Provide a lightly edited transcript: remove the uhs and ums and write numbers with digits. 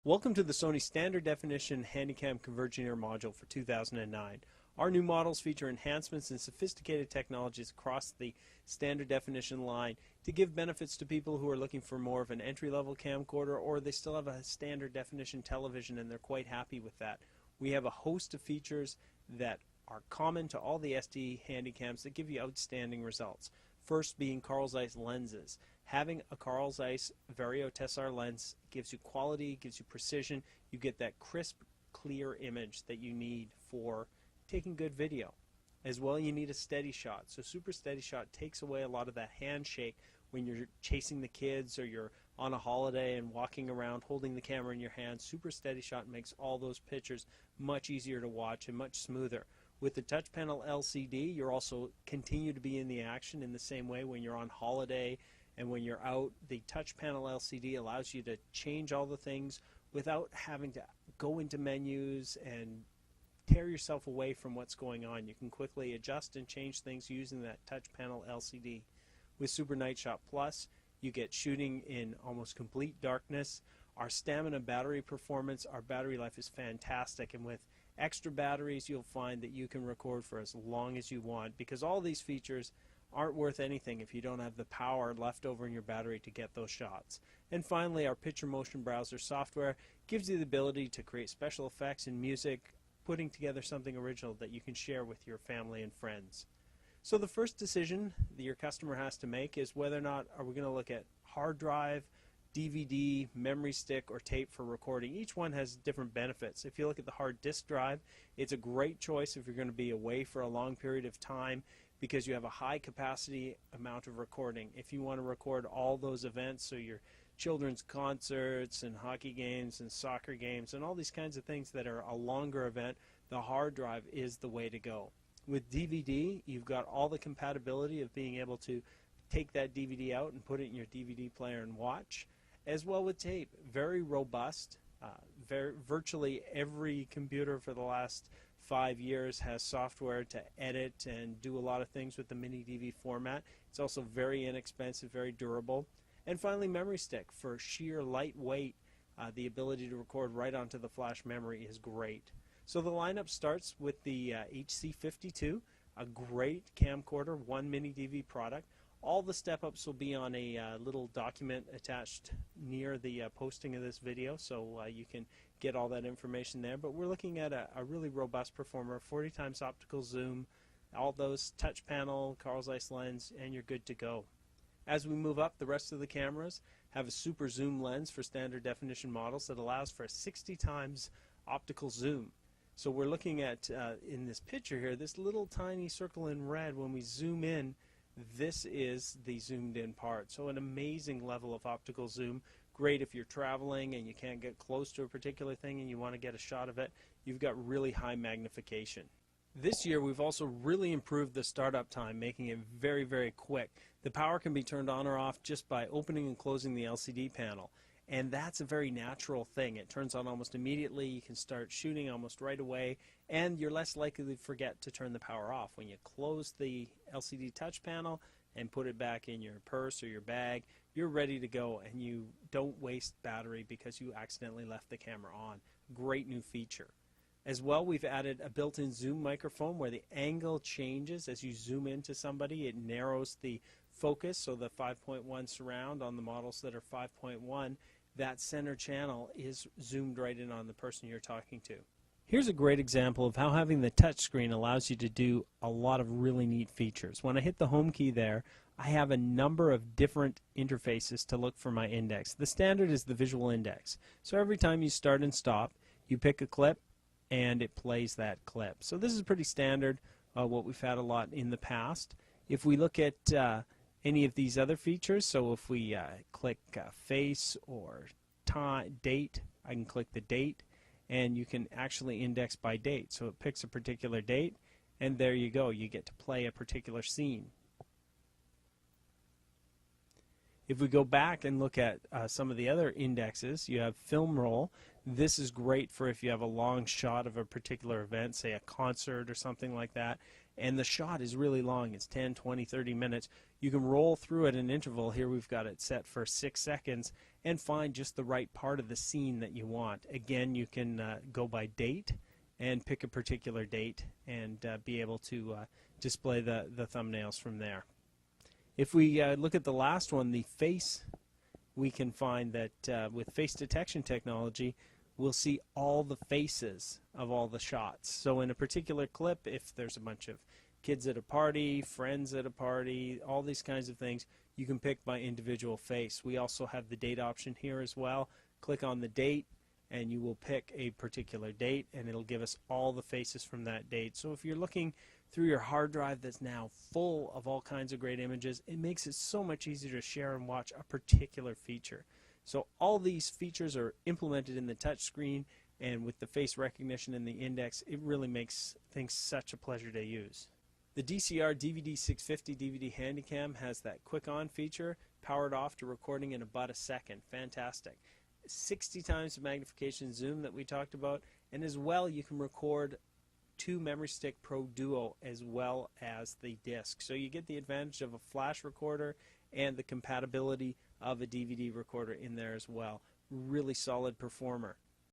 Welcome to the Sony Standard Definition Handycam Convergineer module for 2009. Our new models feature enhancements and sophisticated technologies across the standard definition line to give benefits to people who are looking for more of an entry-level camcorder, or they still have a standard definition television and they're quite happy with that. We have a host of features that are common to all the SD Handycams that give you outstanding results. First being Carl Zeiss lenses. Having a Carl Zeiss Vario Tessar lens gives you quality, gives you precision. You get that crisp, clear image that you need for taking good video. As well, you need a steady shot. So Super Steady Shot takes away a lot of that handshake when you're chasing the kids or you're on a holiday and walking around holding the camera in your hand. Super Steady Shot makes all those pictures much easier to watch and much smoother. With the touch panel LCD, you're also continue to be in the action in the same way when you're on holiday and when you're out. The touch panel LCD allows you to change all the things without having to go into menus and tear yourself away from what's going on. You can quickly adjust and change things using that touch panel LCD. With Super Night Shot Plus, you get shooting in almost complete darkness. Our stamina battery performance, our battery life is fantastic, and with extra batteries you'll find that you can record for as long as you want, because all these features aren't worth anything if you don't have the power left over in your battery to get those shots. And finally, our Picture Motion Browser software gives you the ability to create special effects and music, putting together something original that you can share with your family and friends. So the first decision that your customer has to make is whether or not are we going to look at hard drive, DVD, memory stick, or tape for recording. Each one has different benefits. If you look at the hard disk drive, it's a great choice if you're going to be away for a long period of time because you have a high capacity amount of recording. If you want to record all those events, so your children's concerts and hockey games and soccer games and all these kinds of things that are a longer event, the hard drive is the way to go. With DVD, you've got all the compatibility of being able to take that DVD out and put it in your DVD player and watch. As well with tape, very robust. Virtually every computer for the last 5 years has software to edit and do a lot of things with the mini DV format. It's also very inexpensive, very durable. And finally, memory stick. For sheer lightweight, the ability to record right onto the flash memory is great. So the lineup starts with the HC52, a great camcorder, one mini DV product. All the step-ups will be on a little document attached near the posting of this video, so you can get all that information there. But we're looking at a really robust performer, 40 times optical zoom, all those touch panel, Carl Zeiss lens, and you're good to go. As we move up, the rest of the cameras have a super zoom lens for standard definition models that allows for a 60 times optical zoom. So we're looking at, in this picture here, this little tiny circle in red. When we zoom in, this is the zoomed in part. So an amazing level of optical zoom. Great if you're traveling and you can't get close to a particular thing and you want to get a shot of it. You've got really high magnification. This year we've also really improved the startup time, making it very, very quick. The power can be turned on or off just by opening and closing the LCD panel. And that's a very natural thing. It turns on almost immediately. You can start shooting almost right away, and you're less likely to forget to turn the power off. When you close the LCD touch panel and put it back in your purse or your bag, you're ready to go, and you don't waste battery because you accidentally left the camera on. Great new feature. As well, we've added a built-in zoom microphone where the angle changes as you zoom into somebody. It narrows the focus, so the 5.1 surround on the models that are 5.1, that center channel is zoomed right in on the person you're talking to. Here's a great example of how having the touch screen allows you to do a lot of really neat features. When I hit the home key there, I have a number of different interfaces to look for my index. The standard is the visual index. So every time you start and stop, you pick a clip and it plays that clip. So this is pretty standard, what we've had a lot in the past. If we look at any of these other features, so if we click face or date, I can click the date and you can actually index by date. So it picks a particular date and there you go, you get to play a particular scene. If we go back and look at some of the other indexes, you have film roll. This is great for if you have a long shot of a particular event, say a concert or something like that, and the shot is really long. It's 10, 20, 30 minutes. You can roll through at an interval. Here we've got it set for 6 seconds, and find just the right part of the scene that you want. Again, you can go by date and pick a particular date and be able to display the thumbnails from there. If we look at the last one, the face, we can find that with face detection technology, we'll see all the faces of all the shots. So in a particular clip, if there's a bunch of kids at a party, friends at a party, all these kinds of things, you can pick by individual face. We also have the date option here as well. Click on the date and you will pick a particular date and it'll give us all the faces from that date. So if you're looking through your hard drive that's now full of all kinds of great images, it makes it so much easier to share and watch a particular feature. So all these features are implemented in the touch screen, and with the face recognition in the index, it really makes things such a pleasure to use. The DCR DVD 650 DVD Handycam has that quick on feature, powered off to recording in about a second. Fantastic. 60 times the magnification zoom that we talked about, and as well you can record 2 Memory Stick Pro Duo as well as the disc. So you get the advantage of a flash recorder and the compatibility of a DVD recorder in there as well. Really solid performer.